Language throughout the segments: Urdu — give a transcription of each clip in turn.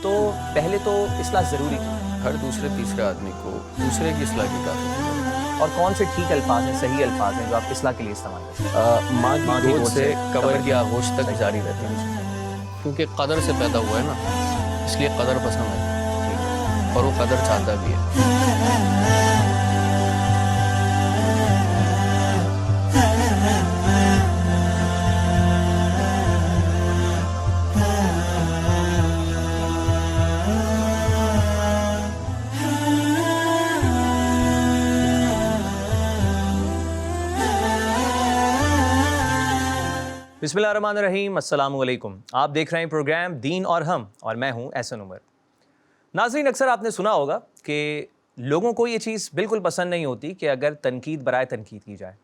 تو پہلے تو اصلاح ضروری ہے، ہر دوسرے تیسرے آدمی کو دوسرے کی اصلاح کی کافی فکر اور کون سے ٹھیک الفاظ ہیں، صحیح الفاظ ہیں جو آپ اصلاح کے لیے استعمال کرتے ہیں؟ ہے۔ ماں کی گود سے قبر کی آغوش تک جاری رہتی ہے، کیونکہ قدر سے پیدا ہوا ہے نا، اس لیے قدر پسند ہے اور وہ قدر چاہتا بھی ہے۔ بسم اللہ الرحمن الرحیم، السلام علیکم۔ آپ دیکھ رہے ہیں پروگرام دین اور ہم، اور میں ہوں احسن عمر۔ ناظرین، اکثر آپ نے سنا ہوگا کہ لوگوں کو یہ چیز بالکل پسند نہیں ہوتی کہ اگر تنقید برائے تنقید کی جائے۔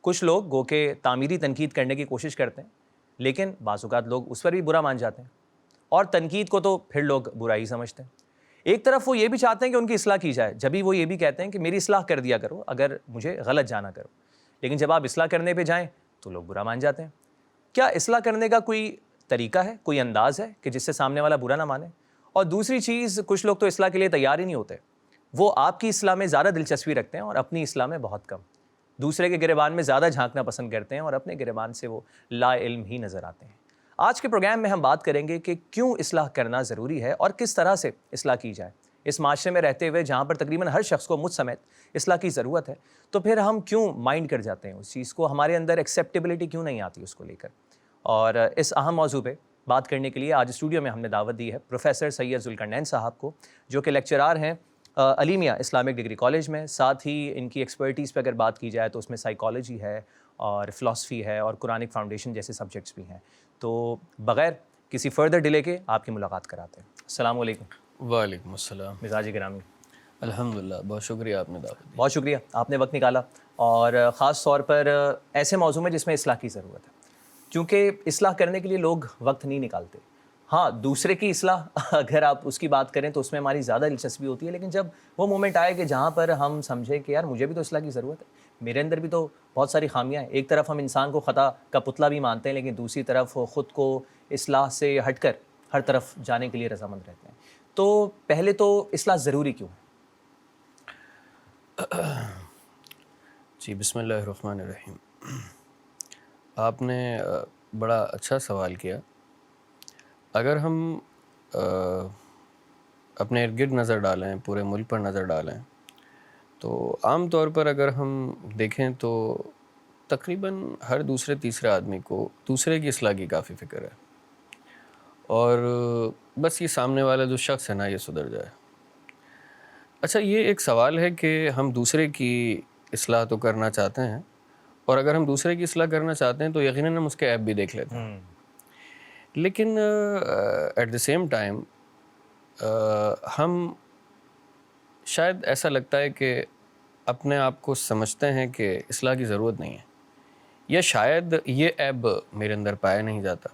کچھ لوگ گو کہ تعمیری تنقید کرنے کی کوشش کرتے ہیں، لیکن بعض اوقات لوگ اس پر بھی برا مان جاتے ہیں، اور تنقید کو تو پھر لوگ برا ہی سمجھتے ہیں۔ ایک طرف وہ یہ بھی چاہتے ہیں کہ ان کی اصلاح کی جائے، جبھی وہ یہ بھی کہتے ہیں کہ میری اصلاح کر دیا کرو اگر مجھے غلط جانا کرو، لیکن جب آپ اصلاح کرنے پہ جائیں تو لوگ برا مان جاتے ہیں۔ کیا اصلاح کرنے کا کوئی طریقہ ہے، کوئی انداز ہے کہ جس سے سامنے والا برا نہ مانے؟ اور دوسری چیز، کچھ لوگ تو اصلاح کے لیے تیار ہی نہیں ہوتے، وہ آپ کی اصلاح میں زیادہ دلچسپی رکھتے ہیں اور اپنی اصلاح میں بہت کم، دوسرے کے گریبان میں زیادہ جھانکنا پسند کرتے ہیں اور اپنے گریبان سے وہ لا علم ہی نظر آتے ہیں۔ آج کے پروگرام میں ہم بات کریں گے کہ کیوں اصلاح کرنا ضروری ہے اور کس طرح سے اصلاح کی جائے۔ اس معاشرے میں رہتے ہوئے جہاں پر تقریباً ہر شخص کو مجھ سمیت اصلاح کی ضرورت ہے، تو پھر ہم کیوں مائنڈ کر جاتے ہیں اس چیز کو، ہمارے اندر ایکسیپٹیبلٹی کیوں نہیں آتی اس کو لے کر؟ اور اس اہم موضوع پہ بات کرنے کے لیے آج اسٹوڈیو میں ہم نے دعوت دی ہے پروفیسر سید ذوالقرنین صاحب کو، جو کہ لیکچرار ہیں Ali Miyan Islamic degree college میں۔ ساتھ ہی ان کی ایکسپرٹیز پہ اگر بات کی جائے تو اس میں سائیکالوجی ہے اور فلاسفی ہے اور قرآنک فاؤنڈیشن جیسے سبجیکٹس بھی ہیں۔ تو بغیر کسی فردر ڈیلے کے آپ کی ملاقات کراتے ہیں۔ السلام علیکم۔ وعلیکم السلام۔ مزاج گرامی، الحمدللہ، بہت شکریہ آپ نے دعوت دی۔ بہت شکریہ آپ نے وقت نکالا، اور خاص طور پر ایسے موضوع میں جس میں اصلاح کی ضرورت ہے، کیونکہ اصلاح کرنے کے لیے لوگ وقت نہیں نکالتے۔ ہاں، دوسرے کی اصلاح اگر آپ اس کی بات کریں تو اس میں ہماری زیادہ دلچسپی ہوتی ہے، لیکن جب وہ مومنٹ آئے کہ جہاں پر ہم سمجھیں کہ یار مجھے بھی تو اصلاح کی ضرورت ہے، میرے اندر بھی تو بہت ساری خامیاں ہیں۔ ایک طرف ہم انسان کو خطا کا پتلا بھی مانتے ہیں، لیکن دوسری طرف خود کو اصلاح سے ہٹ کر ہر طرف جانے کے لیے رضامند رہتے ہیں۔ تو پہلے تو اصلاح ضروری کیوں ہے؟ جی، بسم اللہ الرحمن الرحیم۔ آپ نے بڑا اچھا سوال کیا۔ اگر ہم اپنے ارد گرد نظر ڈالیں، پورے ملک پر نظر ڈالیں، تو عام طور پر اگر ہم دیکھیں تو تقریباً ہر دوسرے تیسرے آدمی کو دوسرے کی اصلاح کی کافی فکر ہے، اور بس یہ سامنے والا جو شخص ہے نا، یہ سدھر جائے۔ اچھا، یہ ایک سوال ہے کہ ہم دوسرے کی اصلاح تو کرنا چاہتے ہیں، اور اگر ہم دوسرے کی اصلاح کرنا چاہتے ہیں تو یقیناً ہم اس کے عیب بھی دیکھ لیتے ہیں، لیکن ایٹ دی سیم ٹائم ہم شاید ایسا لگتا ہے کہ اپنے آپ کو سمجھتے ہیں کہ اصلاح کی ضرورت نہیں ہے، یا شاید یہ عیب میرے اندر پایا نہیں جاتا۔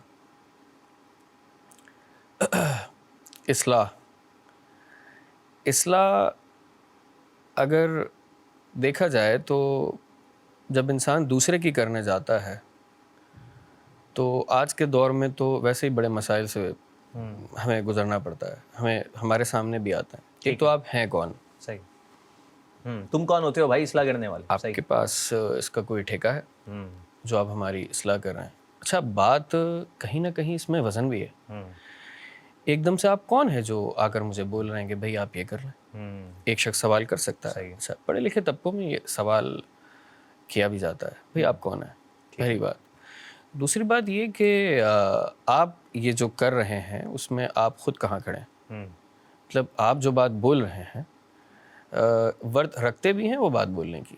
اصلاح اگر دیکھا جائے تو جب انسان دوسرے کی کرنے جاتا ہے تو آج کے دور میں تو ویسے ہی بڑے مسائل سے ہمیں گزرنا پڑتا ہے، ہمارے سامنے بھی آتا ہے۔ ایک تو آپ ہیں کون؟ صحیح، تم کون ہوتے ہو بھائی اصلاح کرنے والے؟ آپ کے پاس اس کا کوئی ٹھیکہ ہے جو آپ ہماری اصلاح کر رہے ہیں؟ اچھا، بات کہیں نہ کہیں اس میں وزن بھی ہے۔ ایک دم سے آپ کون ہے جو آ کر مجھے بول رہے ہیں کہ بھائی آپ یہ کر رہے ہیں؟ ایک شخص سوال کر سکتا ہے۔ اچھا، پڑھے لکھے طبقوں میں یہ سوال کیا بھی جاتا ہے، بھائی آپ کون ہیں؟ پہلی بات۔ دوسری بات یہ کہ آپ یہ جو کر رہے ہیں اس میں آپ خود کہاں کھڑے ہیں؟ مطلب آپ جو بات بول رہے ہیں ورد رکھتے بھی ہیں وہ بات بولنے کی؟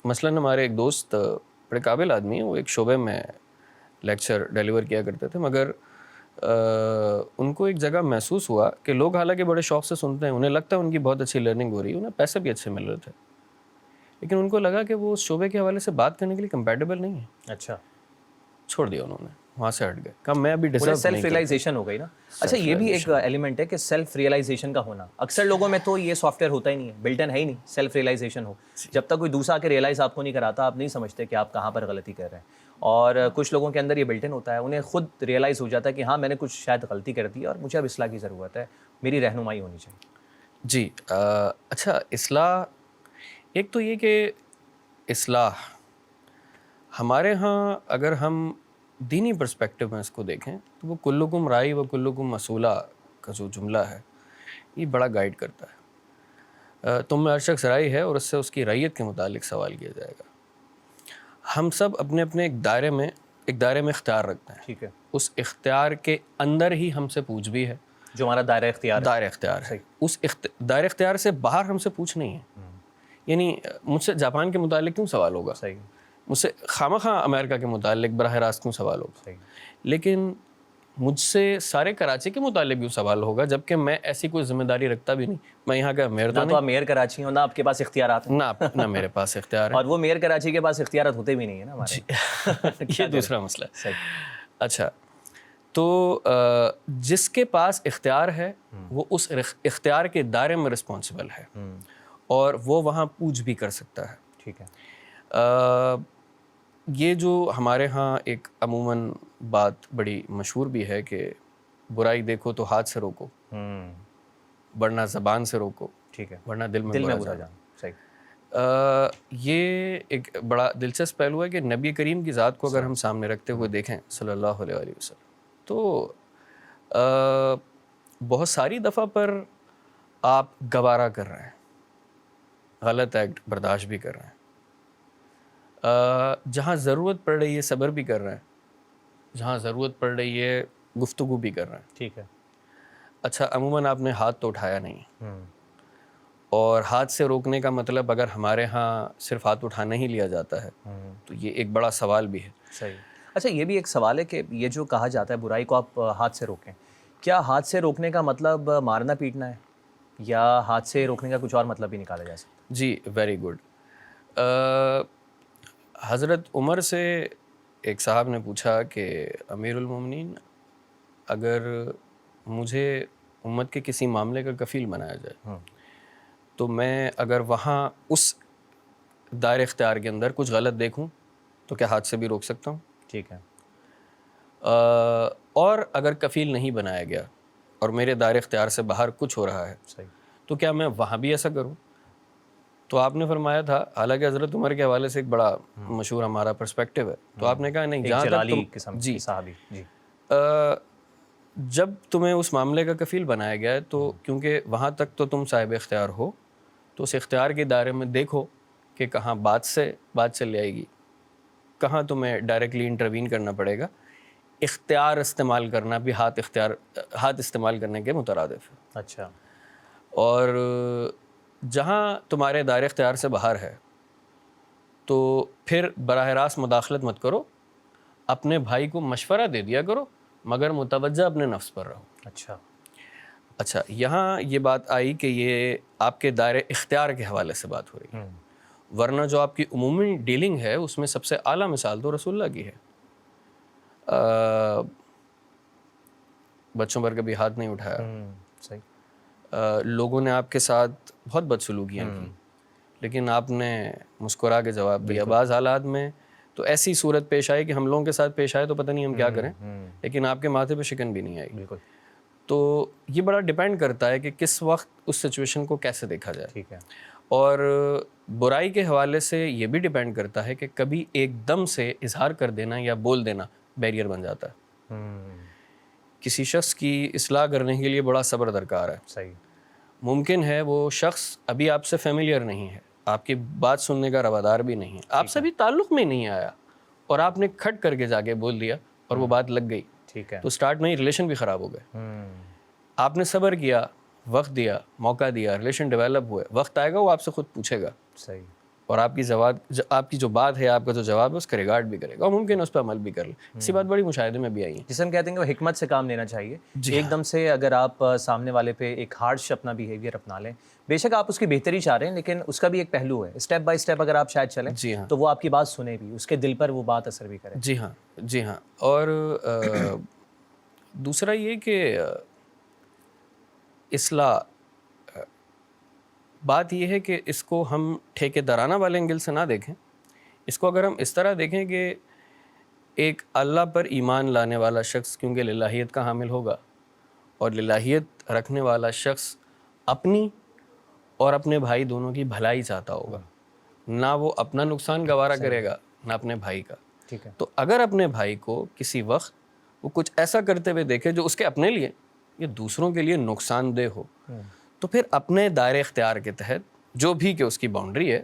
مثلاً ہمارے ایک دوست بڑے قابل آدمی ہیں، وہ ایک شعبے میں لیکچر ڈیلیور کیا کرتے تھے، مگر ان کو ایک جگہ محسوس ہوا کہ لوگ حالانکہ بڑے شوق سے سنتے ہیں، انہیں لگتا ہے ان کی بہت اچھی لرننگ ہو رہی ہے، انہیں پیسے بھی اچھے مل رہے تھے، لیکن ان کو لگا کہ وہ اس شعبے کے حوالے سے بات کرنے کے لیے کمپیٹیبل نہیں ہے۔ اچھا، چھوڑ دیا انہوں نے، وہاں سے ہٹ گئے، کہا میں ابھی ڈیزرو نہیں سیلف ریئلائزیشن ہو گئی نا۔ اچھا، یہ بھی ایک ایلیمنٹ ہے کہ سیلف ریئلائزیشن کا ہونا۔ اکثر لوگوں میں تو یہ سافٹ ویئر ہوتا ہی نہیں ہے، بلٹ ان ہے ہی نہیں سیلف ریئلائزیشن ہو۔ جب تک کوئی دوسرا کے ریئلائز آپ کو نہیں کراتا، آپ نہیں سمجھتے کہ آپ کہاں پر غلطی کر رہے ہیں۔ اور کچھ لوگوں کے اندر یہ بلٹ ان ہوتا ہے, انہیں خود ریئلائز ہو جاتا ہے کہ ہاں میں نے کچھ شاید غلطی کر دی اور مجھے اب اصلاح کی ضرورت ہے, میری رہنمائی ہونی چاہیے. جی اچھا, اصلاح ایک تو یہ کہ اصلاح ہمارے ہاں اگر ہم دینی پرسپیکٹو میں اس کو دیکھیں تو وہ کلکم رائی و کلکم مسئولہ کا جو جملہ ہے یہ بڑا گائیڈ کرتا ہے. تم میں ہر شخص رائی ہے اور اس سے اس کی رعیت کے متعلق سوال کیا جائے گا. ہم سب اپنے اپنے ایک دائرے میں اختیار رکھتے ہیں. ٹھیک ہے, اس اختیار کے اندر ہی ہم سے پوچھ بھی ہے, جو ہمارا دائرہ اختیار ہے. دائرہ اختیار ہے. اس دائرہ اختیار سے باہر ہم سے پوچھ نہیں ہے. یعنی مجھ سے جاپان کے متعلق کیوں سوال ہوگا, صحیح, مجھ سے خواہ امریکہ کے متعلق براہ راست کیوں سوال ہوگا, صحیح, لیکن مجھ سے سارے کراچی کے متعلق بھی سوال ہوگا جبکہ میں ایسی کوئی ذمہ داری رکھتا بھی نہیں. میں یہاں کا میئر نہ تو آپ میئر کراچی ہوں, نہ آپ کے پاس اختیارات ہیں, نہ میرے پاس اختیار ہے, اور وہ میئر کراچی کے پاس اختیارات ہوتے بھی نہیں ہیں نا ہمارے. یہ دوسرا مسئلہ ہے. صحیح, اچھا, تو جس کے پاس اختیار ہے وہ اس اختیار کے دائرے میں رسپانسبل ہے اور وہ وہاں پوچھ بھی کر سکتا ہے. ٹھیک ہے, یہ جو ہمارے ہاں ایک عموماً بات بڑی مشہور بھی ہے کہ برائی دیکھو تو ہاتھ سے روکو, ورنہ زبان سے روکو, ٹھیک ہے, ورنہ دل میں برا جانا. صحیح, یہ ایک بڑا دلچسپ پہلو ہے کہ نبی کریم کی ذات کو اگر ہم سامنے رکھتے ہوئے دیکھیں صلی اللہ علیہ وسلم, تو بہت ساری دفعہ پر آپ گوارا کر رہے ہیں, غلط ایکٹ برداشت بھی کر رہے ہیں, جہاں ضرورت پڑ رہی ہے صبر بھی کر رہے ہیں, جہاں ضرورت پڑ رہی ہے گفتگو بھی کر رہے ہیں. ٹھیک ہے, اچھا, عموماً آپ نے ہاتھ تو اٹھایا نہیں, اور ہاتھ سے روکنے کا مطلب اگر ہمارے ہاں صرف ہاتھ اٹھانا ہی لیا جاتا ہے تو یہ ایک بڑا سوال بھی ہے. صحیح. اچھا, یہ بھی ایک سوال ہے کہ یہ جو کہا جاتا ہے برائی کو آپ ہاتھ سے روکیں, کیا ہاتھ سے روکنے کا مطلب مارنا پیٹنا ہے, یا ہاتھ سے روکنے کا کچھ اور مطلب بھی نکالا جا سکتا ہے؟ جی, ویری گڈ. حضرت عمر سے ایک صاحب نے پوچھا کہ امیر المومنین, اگر مجھے امت کے کسی معاملے کا کفیل بنایا جائے تو میں اگر وہاں اس دائرہ اختیار کے اندر کچھ غلط دیکھوں تو کیا ہاتھ سے بھی روک سکتا ہوں؟ ٹھیک ہے, اور اگر کفیل نہیں بنایا گیا اور میرے دائرہ اختیار سے باہر کچھ ہو رہا ہے صحیح, تو کیا میں وہاں بھی ایسا کروں؟ تو آپ نے فرمایا تھا, حالانکہ حضرت عمر کے حوالے سے ایک بڑا مشہور ہمارا پرسپیکٹو ہے, تو آپ نے کہا نہیں, ایک جہاں جلالی تک قسم جی کی صحابی, جی, جب تمہیں اس معاملے کا کفیل بنایا گیا ہے تو کیونکہ وہاں تک تو تم صاحب اختیار ہو, تو اس اختیار کے دائرے میں دیکھو کہ کہاں بات چل جائے گی, کہاں تمہیں ڈائریکٹلی انٹروین کرنا پڑے گا. اختیار استعمال کرنا بھی ہاتھ استعمال کرنے کے مترادف ہے. اچھا, اور جہاں تمہارے دائرہ اختیار سے باہر ہے تو پھر براہ راست مداخلت مت کرو, اپنے بھائی کو مشورہ دے دیا کرو, مگر متوجہ اپنے نفس پر رہو. اچھا, یہاں یہ بات آئی کہ یہ آپ کے دائرہ اختیار کے حوالے سے بات ہو رہی ہے, ورنہ جو آپ کی عمومی ڈیلنگ ہے اس میں سب سے اعلیٰ مثال تو رسول اللہ کی ہے. بچوں پر کبھی ہاتھ نہیں اٹھایا, صحیح, لوگوں نے آپ کے ساتھ بہت بدسلوکیاں کی لیکن آپ نے مسکرا کے جواب دیا. بعض حالات میں تو ایسی صورت پیش آئی کہ ہم لوگوں کے ساتھ پیش آئے تو پتہ نہیں ہم کیا کریں, لیکن آپ کے ماتھے پہ شکن بھی نہیں آئی. بالکل. تو یہ بڑا ڈیپینڈ کرتا ہے کہ کس وقت اس سچویشن کو کیسے دیکھا جائے. ٹھیک ہے, اور برائی کے حوالے سے یہ بھی ڈیپینڈ کرتا ہے کہ کبھی ایک دم سے اظہار کر دینا یا بول دینا بیریئر بن جاتا ہے. کسی شخص کی اصلاح کرنے کے لیے بڑا صبر درکار ہے. صحیح, ممکن ہے وہ شخص ابھی آپ سے فیملیئر نہیں ہے, آپ کی بات سننے کا روادار بھی نہیں ہے, آپ سے بھی تعلق میں نہیں آیا, اور آپ نے کھٹ کر کے جا کے بول دیا اور وہ بات لگ گئی. ٹھیک ہے, تو سٹارٹ میں ہی ریلیشن بھی خراب ہو گئے. آپ نے صبر کیا, وقت دیا, موقع دیا, ریلیشن ڈیولپ ہوئے, وقت آئے گا وہ آپ سے خود پوچھے گا. صحیح, اور آپ کی جو بات ہے, آپ کا جو جواب ہے اس کا ریگارڈ بھی کرے گا, اور ممکن اس پہ عمل بھی کر لے. اسی بات بڑی مشاہدے میں بھی آئی ہیں. جسے ہم کہتے ہیں کہ وہ حکمت سے کام لینا چاہیے. ایک دم سے اگر آپ سامنے والے پہ ایک ہارش اپنا بیہیویئر اپنا لیں, بے شک آپ اس کی بہتری چاہ رہے ہیں, لیکن اس کا بھی ایک پہلو ہے, اسٹیپ بائی اسٹیپ اگر آپ شاید چلیں جی ہاں, تو وہ آپ کی بات سنے بھی, اس کے دل پر وہ بات اثر بھی کرے. جی ہاں, جی ہاں. اور دوسرا یہ کہ اصلاح, بات یہ ہے کہ اس کو ہم ٹھیکیدارانہ والے اینگل سے نہ دیکھیں, اس کو اگر ہم اس طرح دیکھیں کہ ایک اللہ پر ایمان لانے والا شخص کیونکہ للہیت کا حامل ہوگا، اور للہیت رکھنے والا شخص اپنی اور اپنے بھائی دونوں کی بھلائی چاہتا ہوگا، نہ وہ اپنا نقصان گوارا کرے گا نہ اپنے بھائی کا. ٹھیک ہے. تو اگر اپنے بھائی کو کسی وقت وہ کچھ ایسا کرتے ہوئے دیکھے جو اس کے اپنے لیے یا دوسروں کے لیے نقصان دہ ہو، تو پھر اپنے دائرے اختیار کے تحت جو بھی کہ اس کی باؤنڈری ہے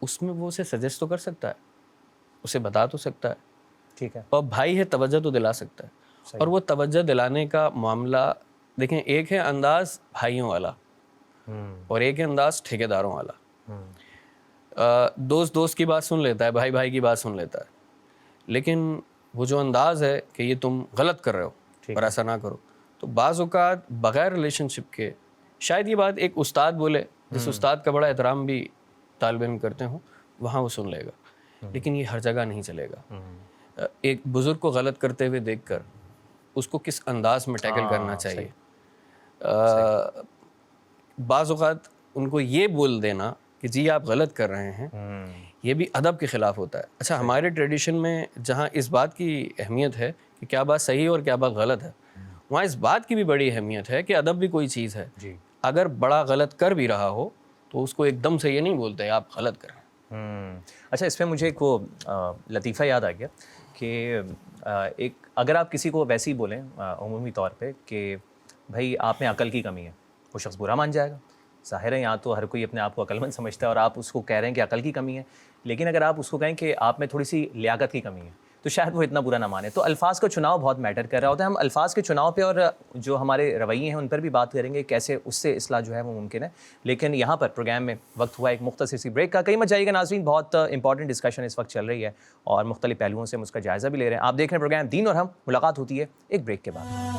اس میں وہ اسے سجیسٹ تو کر سکتا ہے، اسے بتا تو سکتا ہے. ٹھیک ہے. اور بھائی ہے توجہ تو دلا سکتا ہے. اور وہ توجہ دلانے کا معاملہ دیکھیں، ایک ہے انداز بھائیوں والا اور ایک ہے انداز ٹھیکیداروں والا. دوست دوست کی بات سن لیتا ہے، بھائی بھائی کی بات سن لیتا ہے، لیکن وہ جو انداز ہے کہ یہ تم غلط کر رہے ہو اور ایسا نہ کرو، تو بعض اوقات بغیر ریلیشن شپ کے شاید یہ بات ایک استاد بولے، جس استاد کا بڑا احترام بھی طالب علم کرتے ہوں، وہاں وہ سن لے گا، لیکن یہ ہر جگہ نہیں چلے گا. ایک بزرگ کو غلط کرتے ہوئے دیکھ کر اس کو کس انداز میں ٹیکل کرنا چاہیے. بعض اوقات ان کو یہ بول دینا کہ جی آپ غلط کر رہے ہیں، یہ بھی ادب کے خلاف ہوتا ہے. اچھا، ہمارے ٹریڈیشن میں جہاں اس بات کی اہمیت ہے کہ کیا بات صحیح اور کیا بات غلط ہے، وہاں اس بات کی بھی بڑی اہمیت ہے کہ ادب بھی کوئی چیز ہے. اگر بڑا غلط کر بھی رہا ہو تو اس کو ایک دم سے یہ نہیں بولتے آپ غلط کر رہے ہیں. اچھا، اس پہ مجھے ایک وہ لطیفہ یاد آ گیا کہ ایک اگر آپ کسی کو ویسے ہی بولیں عمومی طور پہ کہ بھائی آپ میں عقل کی کمی ہے، وہ شخص برا مان جائے گا. ظاہر ہے یہاں تو ہر کوئی اپنے آپ کو عقل مند سمجھتا ہے اور آپ اس کو کہہ رہے ہیں کہ عقل کی کمی ہے، لیکن اگر آپ اس کو کہیں کہ آپ میں تھوڑی سی لیاقت کی کمی ہے تو شاید وہ اتنا برا نہ مانے. تو الفاظ کا چناؤ بہت میٹر کر رہا ہوتا ہے. ہم الفاظ کے چناؤ پہ اور جو ہمارے رویے ہیں ان پر بھی بات کریں گے، کیسے اس سے اصلاح جو ہے وہ ممکن ہے. لیکن یہاں پر پروگرام میں وقت ہوا ایک مختصر سی بریک کا. کہیں مت جائیے گا ناظرین، بہت امپورٹنٹ ڈسکشن اس وقت چل رہی ہے اور مختلف پہلوؤں سے ہم اس کا جائزہ بھی لے رہے ہیں. آپ دیکھ رہے ہیں پروگرام دین اور ہم. ملاقات ہوتی ہے ایک بریک کے بعد.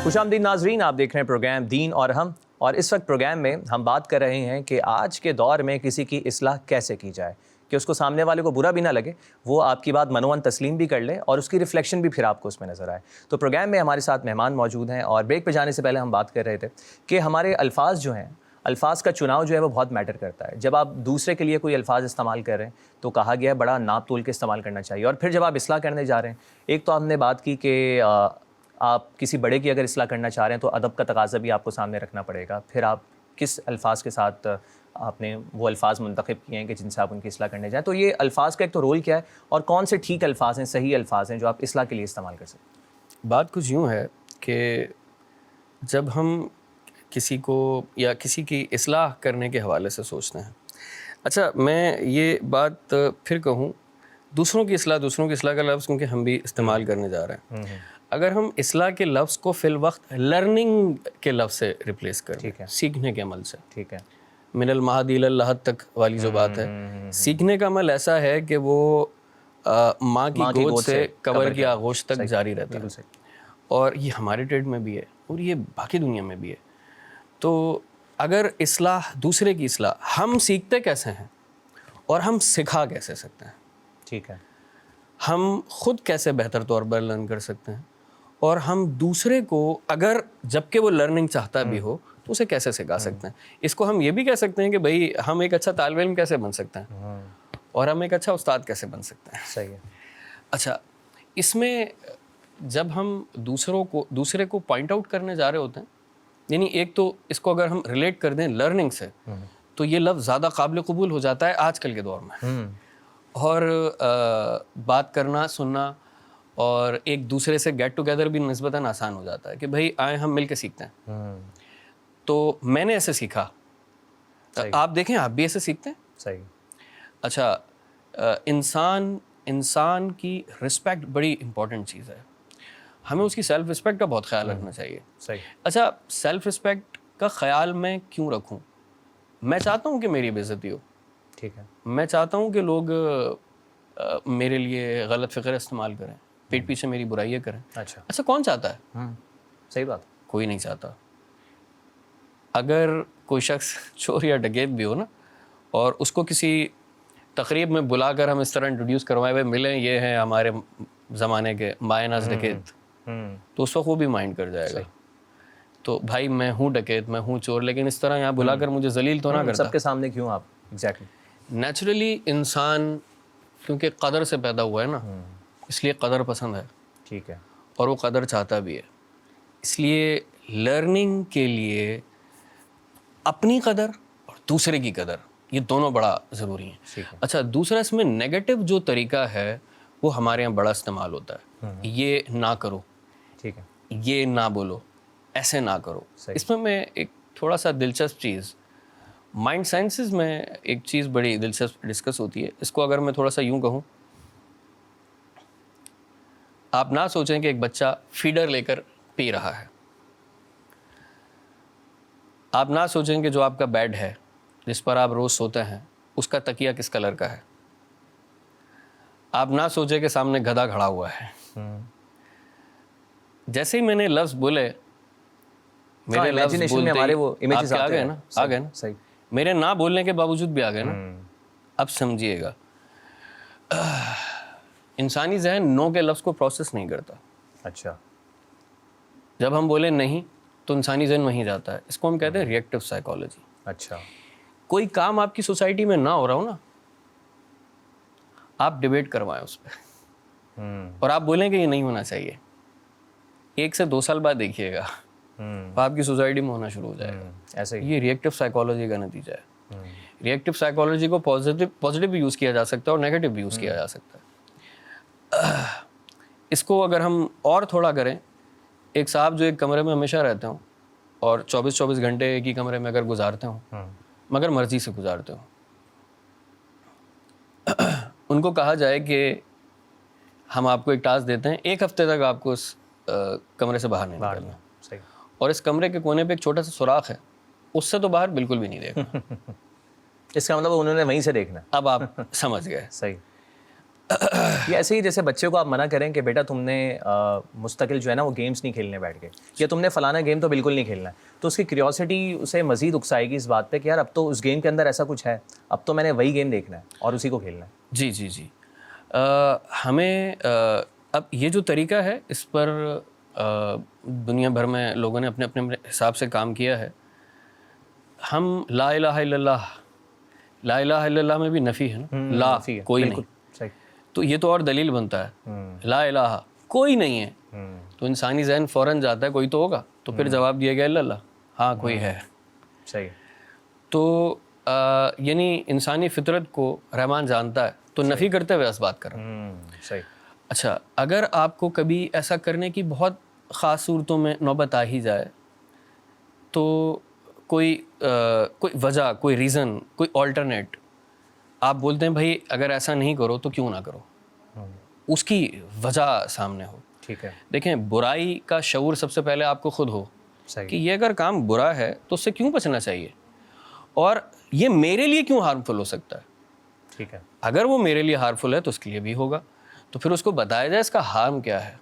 خوش آمدید ناظرین، آپ دیکھ رہے ہیں پروگرام دین اور ہم، اور اس وقت پروگرام میں ہم بات کر رہے ہیں کہ آج کے دور میں کسی کی اصلاح کیسے کی جائے کہ اس کو سامنے والے کو برا بھی نہ لگے، وہ آپ کی بات منوان تسلیم بھی کر لے اور اس کی ریفلیکشن بھی پھر آپ کو اس میں نظر آئے. تو پروگرام میں ہمارے ساتھ مہمان موجود ہیں اور بریک پہ جانے سے پہلے ہم بات کر رہے تھے کہ ہمارے الفاظ جو ہیں، الفاظ کا چناؤ جو ہے وہ بہت میٹر کرتا ہے. جب آپ دوسرے کے لیے کوئی الفاظ استعمال کر رہے ہیں تو کہا گیا ہے بڑا ناپ تول کے استعمال کرنا چاہیے. اور پھر جب آپ اصلاح کرنے جا رہے ہیں، ایک تو آپ نے بات کی کہ آپ کسی بڑے کی اگر اصلاح کرنا چاہ رہے ہیں تو ادب کا تقاضا بھی آپ کو سامنے رکھنا پڑے گا. پھر آپ کس الفاظ کے ساتھ آپ نے وہ الفاظ منتخب کیے ہیں کہ جن سے آپ ان کی اصلاح کرنے جائیں. تو یہ الفاظ کا ایک تو رول کیا ہے اور کون سے ٹھیک الفاظ ہیں، صحیح الفاظ ہیں جو آپ اصلاح کے لیے استعمال کر سکتے ہیں؟ بات کچھ یوں ہے کہ جب ہم کسی کو یا کسی کی اصلاح کرنے کے حوالے سے سوچتے ہیں، اچھا میں یہ بات پھر کہوں، دوسروں کی اصلاح کا لفظ کیونکہ ہم بھی استعمال کرنے جا رہے ہیں، اگر ہم اصلاح کے لفظ کو فی الوقت لرننگ کے لفظ سے ریپلیس کریں، سیکھنے کے عمل سے، ٹھیک ہے، من المہد الی اللحد تک والی جو بات ہے، سیکھنے کا عمل ایسا ہے کہ وہ ماں کی گود سے قبر کی آغوش تک جاری رہتا ہے، اور یہ ہمارے ٹریڈ میں بھی ہے اور یہ باقی دنیا میں بھی ہے. تو اگر اصلاح، دوسرے کی اصلاح ہم سیکھتے کیسے ہیں اور ہم سکھا کیسے سکتے ہیں، ٹھیک ہے، ہم خود کیسے بہتر طور پر لرن کر سکتے ہیں، اور ہم دوسرے کو اگر جب کہ وہ لرننگ چاہتا بھی ہو تو اسے کیسے سکھا سکتے ہیں. اس کو ہم یہ بھی کہہ سکتے ہیں کہ بھائی ہم ایک اچھا طالب علم کیسے بن سکتے ہیں اور ہم ایک اچھا استاد کیسے بن سکتے ہیں. صحیح ہے. اچھا، اس میں جب ہم دوسرے کو پوائنٹ آؤٹ کرنے جا رہے ہوتے ہیں، یعنی ایک تو اس کو اگر ہم ریلیٹ کر دیں لرننگ سے تو یہ لفظ زیادہ قابل قبول ہو جاتا ہے آج کل کے دور میں، اور بات کرنا، سننا اور ایک دوسرے سے گیٹ ٹوگیدر بھی نسبتاً آسان ہو جاتا ہے کہ بھائی آئیں ہم مل کے سیکھتے ہیں. تو میں نے ایسے سیکھا. آپ دیکھیں آپ بھی ایسے سیکھتے ہیں. صحیح. اچھا انسان کی رسپیکٹ بڑی امپورٹنٹ چیز ہے. ہمیں اس کی سیلف رسپیکٹ کا بہت خیال رکھنا چاہیے. صحیح. اچھا سیلف رسپیکٹ کا خیال میں کیوں رکھوں؟ میں چاہتا ہوں کہ میری بے عزتی ہو. ٹھیک ہے. میں چاہتا ہوں کہ لوگ میرے لیے غلط فکر استعمال کریں, پیٹ پیچھے میری برائیاں کریں. اچھا کون چاہتا ہے؟ صحیح بات. کوئی نہیں چاہتا. اگر کوئی شخص چور یا ڈکیت بھی ہو نا, اور اس کو کسی تقریب میں بلا کر ہم اس طرح انٹروڈیوس کروائے ہوئے ملیں, یہ ہیں ہمارے زمانے کے مایہ ناز ڈکیت, تو اس وقت وہ بھی مائنڈ کر جائے گا. تو بھائی میں ہوں ڈکیت, میں ہوں چور, لیکن اس طرح یہاں بلا کر مجھے ذلیل تو نہ کرتا. سب کے سامنے کیوں آپ؟ ایگزیکٹلی. نیچرلی انسان کیونکہ قدر سے پیدا ہوا ہے نا, اس لیے قدر پسند ہے. ٹھیک ہے. اور وہ قدر چاہتا بھی ہے. اس لیے لرننگ کے لیے اپنی قدر اور دوسرے کی قدر, یہ دونوں بڑا ضروری ہیں. اچھا دوسرا اس میں نیگیٹو جو طریقہ ہے وہ ہمارے یہاں بڑا استعمال ہوتا ہے. یہ نہ کرو, ٹھیک ہے, یہ نہ بولو, ایسے نہ کرو. اس میں ایک تھوڑا سا دلچسپ چیز, مائنڈ سائنسز میں ایک چیز بڑی دلچسپ ڈسکس ہوتی ہے. اس کو اگر میں تھوڑا سا یوں کہوں, آپ نہ سوچیں کہ ایک بچہ فیڈر لے کر پی رہا ہے. آپ نہ سوچیں کہ جو آپ کا بیڈ ہے جس پر آپ روز سوتے ہیں اس کا تکیہ کس کلر کا ہے. آپ نہ سوچیں کہ سامنے گدھا کھڑا ہوا ہے. جیسے ہی میں نے لفظ بولے, میرے لفظ بولتے ہمارے وہ امیجز آ گئے نا, آ گئے نا. صحیح. میرے نہ بولنے کے باوجود بھی آ گئے نا. اب سمجھیے گا, انسانی ذہن نو کے لفظ کو پروسیس نہیں کرتا. اچھا. جب ہم بولے نہیں تو انسانی ذہن وہیں جاتا ہے. اس کو ہم کہتے ہیں ریئیکٹیو سائیکالوجی. اچھا. کوئی کام آپ کی سوسائٹی میں نہ ہو رہا ہو نا, آپ ڈیبیٹ کروائیں اس پہ, اور آپ بولیں کہ یہ نہیں ہونا چاہیے. 1 سے 2 سال بعد دیکھیے گا آپ کی سوسائٹی میں ہونا شروع ہو جائے گا. ایسے ہی. یہ ریئیکٹیو سائیکالوجی کا نتیجہ ہے. ریئیکٹیو سائیکالوجی کو پازیٹیو بھی یوز کیا جا سکتا ہے اور نیگیٹیو بھی یوز کیا جا سکتا ہے. اس کو اگر ہم اور تھوڑا کریں, ایک صاحب جو ایک کمرے میں ہمیشہ رہتے ہوں اور 24 گھنٹے ایک ہی کمرے میں اگر گزارتے ہوں, مگر مرضی سے گزارتے ہوں, ان کو کہا جائے کہ ہم آپ کو ایک ٹاسک دیتے ہیں, 1 ہفتے تک آپ کو اس کمرے سے باہر نہیں نکلنا, اور اس کمرے کے کونے پہ ایک چھوٹا سا سوراخ ہے, اس سے تو باہر بالکل بھی نہیں دیکھنا. اس کا مطلب انہوں نے وہیں سے دیکھنا. اب آپ سمجھ گئے. صحیح. یہ ایسے ہی جیسے بچے کو آپ منع کریں کہ بیٹا تم نے مستقل جو ہے نا وہ گیمز نہیں کھیلنے بیٹھ کے, یا تم نے فلانا گیم تو بالکل نہیں کھیلنا ہے, تو اس کی کیوریوسٹی اسے مزید اکسائے گی اس بات پہ کہ یار اب تو اس گیم کے اندر ایسا کچھ ہے, اب تو میں نے وہی گیم دیکھنا ہے اور اسی کو کھیلنا ہے. جی جی جی. ہمیں اب یہ جو طریقہ ہے اس پر دنیا بھر میں لوگوں نے اپنے اپنے حساب سے کام کیا ہے. ہم لا الہ الا اللہ, لا الہ الا اللہ میں بھی نفی ہے نا, لا کوئی نہیں, تو یہ تو اور دلیل بنتا ہے. لا الہ کوئی نہیں ہے, تو انسانی ذہن فوراً جاتا ہے کوئی تو ہوگا, تو پھر جواب دیا گیا اللہ, ہاں کوئی ہے. صحیح. تو یعنی انسانی فطرت کو رحمان جانتا ہے, تو نفی کرتے ہوئے اس بات کر رہا ہوں. صحیح. اچھا اگر آپ کو کبھی ایسا کرنے کی بہت خاص صورتوں میں نوبت آ ہی جائے, تو کوئی وجہ, کوئی ریزن, کوئی آلٹرنیٹ آپ بولتے ہیں بھائی اگر ایسا نہیں کرو تو کیوں نہ کرو, اس کی وجہ سامنے ہو. ٹھیک ہے. دیکھیں برائی کا شعور سب سے پہلے آپ کو خود ہو کہ یہ اگر کام برا ہے تو اس سے کیوں بچنا چاہیے, اور یہ میرے لیے کیوں ہارمفل ہو سکتا ہے. ٹھیک ہے. اگر وہ میرے لیے ہارمفل ہے تو اس کے لیے بھی ہوگا, تو پھر اس کو بتایا جائے اس کا ہارم کیا ہے.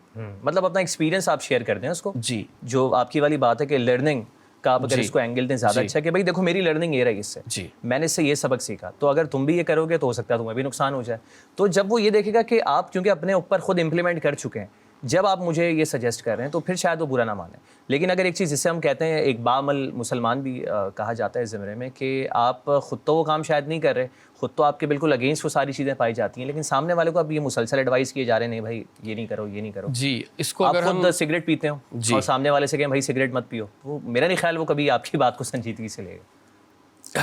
مطلب اپنا ایکسپیرینس آپ شیئر کر دیں اس کو. جی. جو آپ کی والی بات ہے کہ لرننگ کا آپ اگر اس کو اینگل دیں زیادہ اچھا کہ بھائی دیکھو میری لرننگ یہ رہی اس سے, جی میں نے اس سے یہ سبق سیکھا, تو اگر تم بھی یہ کرو گے تو ہو سکتا ہے تمہیں بھی نقصان ہو جائے. تو جب وہ یہ دیکھے گا کہ آپ کیونکہ اپنے اوپر خود امپلیمنٹ کر چکے ہیں, جب آپ مجھے یہ سجیسٹ کر رہے ہیں تو پھر شاید وہ برا نہ مانیں. لیکن اگر ایک چیز جسے ہم کہتے ہیں ایک باعمل مسلمان بھی کہا جاتا ہے اس زمرے میں کہ آپ خود تو وہ کام شاید نہیں کر رہے, خود تو آپ کے بالکل اگینسٹ وہ ساری چیزیں پائی جاتی ہیں, لیکن سامنے والے کو اب یہ مسلسل ایڈوائز کیے جا رہے ہیں نہیں بھائی یہ نہیں کرو, یہ نہیں کرو. جی. اس کو آپ اگر خود سگریٹ پیتے ہو اور سامنے والے سے کہیں بھائی سگریٹ مت پیو, وہ میرا نہیں خیال وہ کبھی آپ کی بات کو سنجیدگی سے لے گا.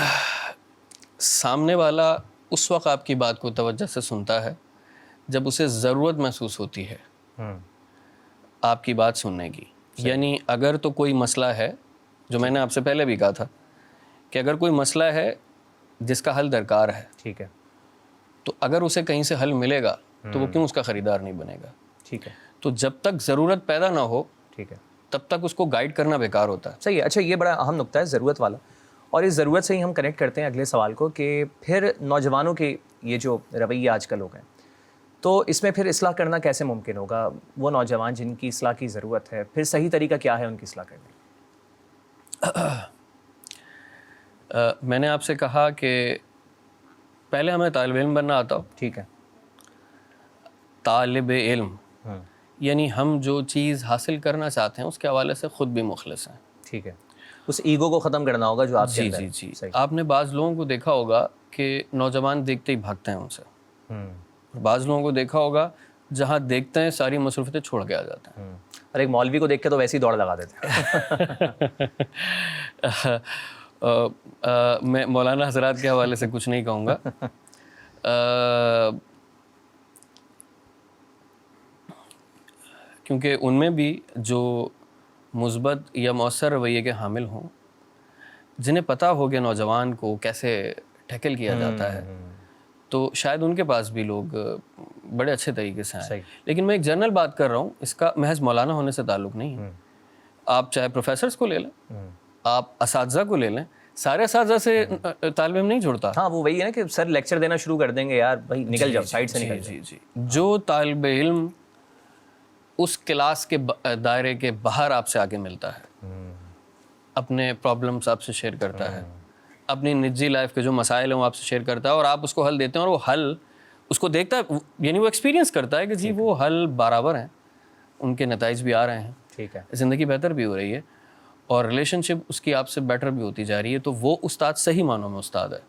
سامنے والا اس وقت آپ کی بات کو توجہ سے سنتا ہے جب اسے ضرورت محسوس ہوتی ہے آپ کی بات سننے کی. یعنی اگر تو کوئی مسئلہ ہے جو میں نے آپ سے پہلے بھی کہا تھا کہ اگر کوئی مسئلہ ہے جس کا حل درکار ہے ٹھیک ہے تو اگر اسے کہیں سے حل ملے گا تو وہ کیوں اس کا خریدار نہیں بنے گا. ٹھیک ہے تو جب تک ضرورت پیدا نہ ہو ٹھیک ہے تب تک اس کو گائیڈ کرنا بیکار ہوتا ہے. صحیح ہے. اچھا یہ بڑا اہم نقطہ ہے ضرورت والا, اور اس ضرورت سے ہی ہم کنیکٹ کرتے ہیں اگلے سوال کو کہ پھر نوجوانوں کے یہ جو رویے آج کل ہو گئے تو اس میں پھر اصلاح کرنا کیسے ممکن ہوگا؟ وہ نوجوان جن کی اصلاح کی ضرورت ہے پھر صحیح طریقہ کیا ہے ان کی اصلاح کرنے کا؟ میں نے آپ سے کہا کہ پہلے ہمیں طالب علم بننا آتا ہو. ٹھیک ہے طالب علم یعنی ہم جو چیز حاصل کرنا چاہتے ہیں اس کے حوالے سے خود بھی مخلص ہیں. ٹھیک ہے, اس ایگو کو ختم کرنا ہوگا جو آپ کے جی اندر جی ہے. جی صحیح. آپ نے بعض لوگوں کو دیکھا ہوگا کہ نوجوان دیکھتے ہی بھاگتے ہیں ان سے, اور بعض لوگوں کو دیکھا ہوگا جہاں دیکھتے ہیں ساری مصروفیتیں چھوڑ کے آ جاتے ہیں. اور ایک مولوی کو دیکھ کے تو ویسے ہی دوڑ لگا دیتے ہیں. میں مولانا حضرات کے حوالے سے کچھ نہیں کہوں گا. کیونکہ ان میں بھی جو مثبت یا مؤثر رویے کے حامل ہوں, جنہیں پتہ ہو کہ نوجوان کو کیسے ٹیکل کیا جاتا ہے, تو شاید ان کے پاس بھی لوگ بڑے اچھے طریقے سے آئیں. لیکن میں ایک جنرل بات کر رہا ہوں, اس کا محض مولانا ہونے سے تعلق نہیں ہے. آپ چاہے پروفیسرز کو لے لیں, آپ اساتذہ کو لے لیں, سارے اساتذہ سے طالب علم نہیں جڑتا. ہاں وہ وہی ہے نا کہ سر لیکچر دینا شروع کر دیں گے, یار بھائی نکل جاؤ سائڈ سے نکل جاؤ. جی جی جو طالب علم اس کلاس کے دائرے کے باہر آپ سے آگے ملتا ہے, اپنے پرابلمس آپ سے شیئر کرتا ہے, اپنی نجی لائف کے جو مسائل ہیں وہ آپ سے شیئر کرتا ہے, اور آپ اس کو حل دیتے ہیں, اور وہ حل اس کو دیکھتا ہے, یعنی وہ ایکسپیرینس کرتا ہے کہ جی وہ حل برابر ہیں, ان کے نتائج بھی آ رہے ہیں, ٹھیک ہے, زندگی بہتر بھی ہو رہی ہے, اور ریلیشن شپ اس کی آپ سے بیٹر بھی ہوتی جا رہی ہے. تو وہ استاد صحیح معنوں میں استاد ہے.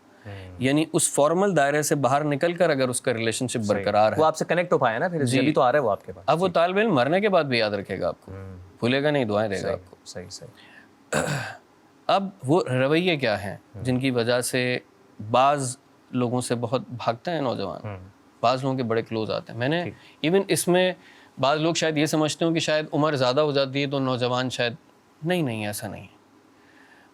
یعنی اس فارمل دائرے سے باہر نکل کر اگر اس کا ریلیشن شپ برقرار ہے, وہ آپ سے کنیکٹ ہو پایا نا, پھر جبھی تو آ رہا ہے وہ آپ کے پاس. اب وہ طالب علم مرنے کے بعد بھی یاد رکھے گا آپ کو, بھولے گا نہیں, دعائیں دے گا آپ کو. صحیح صحیح. اب وہ رویے کیا ہیں جن کی وجہ سے بعض لوگوں سے بہت بھاگتے ہیں نوجوان, بعض لوگوں کے بڑے کلوز آتے ہیں. میں نے ایون اس میں بعض لوگ شاید یہ سمجھتے ہوں کہ شاید عمر زیادہ ہو جاتی ہے تو نوجوان شاید, نہیں ایسا نہیں ہے.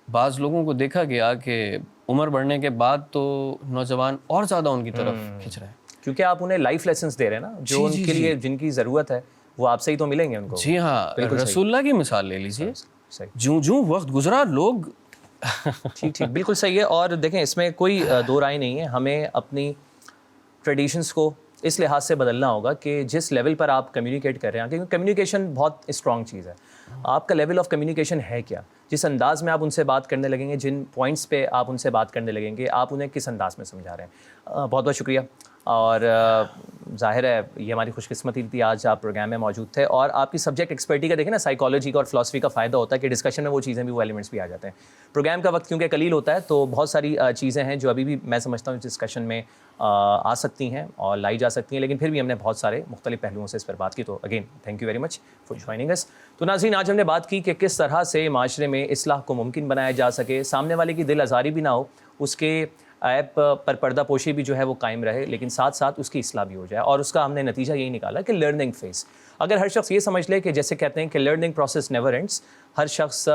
بعض لوگوں کو دیکھا گیا کہ عمر بڑھنے کے بعد تو نوجوان اور زیادہ ان کی طرف کھنچ رہے ہیں, کیونکہ آپ انہیں لائف لیسنس دے رہے ہیں نا, جو ان کے لیے جن کی ضرورت ہے وہ آپ سے ہی تو ملیں گے ان کو. جی ہاں, رسول اللہ کی مثال لے لیجیے, صحیح. جوں وقت گزرا لوگ ٹھیک بالکل صحیح ہے. اور دیکھیں اس میں کوئی دو رائے نہیں ہے, ہمیں اپنی ٹریڈیشنس کو اس لحاظ سے بدلنا ہوگا کہ جس لیول پر آپ کمیونیکیٹ کر رہے ہیں, کیونکہ کمیونیکیشن بہت اسٹرانگ چیز ہے. آپ کا لیول آف کمیونیکیشن ہے کیا, جس انداز میں آپ ان سے بات کرنے لگیں گے, جن پوائنٹس پہ آپ ان سے بات کرنے لگیں گے, آپ انہیں کس انداز میں سمجھا رہے ہیں. بہت بہت شکریہ. اور ظاہر ہے یہ ہماری خوش قسمتی تھی آج آپ پروگرام میں موجود تھے, اور آپ کی سبجیکٹ ایکسپرٹی کا دیکھیں نا, سائیکالوجی کا اور فلاسفی کا فائدہ ہوتا ہے کہ ڈسکشن میں وہ چیزیں بھی, وہ ایلیمنٹس بھی آ جاتے ہیں. پروگرام کا وقت کیونکہ قلیل ہوتا ہے تو بہت ساری چیزیں ہیں جو ابھی بھی میں سمجھتا ہوں ڈسکشن میں آ سکتی ہیں اور لائی جا سکتی ہیں, لیکن پھر بھی ہم نے بہت سارے مختلف پہلوؤں سے اس پر بات کی. تو again thank you very much for joining us. تو ناظرین آج ہم نے بات کی کہ کس طرح سے معاشرے میں اصلاح کو ممکن بنایا جا سکے, سامنے والے کی دل آزاری بھی نہ ہو, اس کے ایپ پر پردہ پوشی بھی جو ہے وہ قائم رہے, لیکن ساتھ ساتھ اس کی اصلاح بھی ہو جائے. اور اس کا ہم نے نتیجہ یہی نکالا کہ لرننگ فیز. اگر ہر شخص یہ سمجھ لے کہ جیسے کہتے ہیں کہ لرننگ پروسیس نیور اینڈس, ہر شخص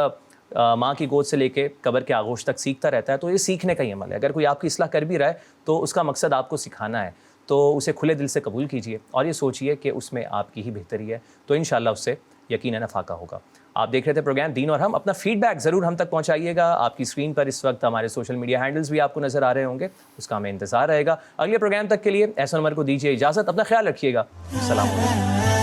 ماں کی گود سے لے کے قبر کے آغوش تک سیکھتا رہتا ہے, تو یہ سیکھنے کا ہی عمل ہے. اگر کوئی آپ کی اصلاح کر بھی رہا ہے تو اس کا مقصد آپ کو سکھانا ہے, تو اسے کھلے دل سے قبول کیجیے اور یہ سوچیے کہ اس میں آپ کی ہی بہتری ہے, تو انشاءاللہ اس سے یقیناً افاقہ ہوگا. آپ دیکھ رہے تھے پروگرام دین اور ہم. اپنا فیڈ بیک ضرور ہم تک پہنچائیے گا. آپ کی اسکرین پر اس وقت ہمارے سوشل میڈیا ہینڈلز بھی آپ کو نظر آ رہے ہوں گے, اس کا ہمیں انتظار رہے گا. اگلے پروگرام تک کے لیے احسن عمر کو دیجیے اجازت. اپنا خیال رکھیے گا. السلام علیکم.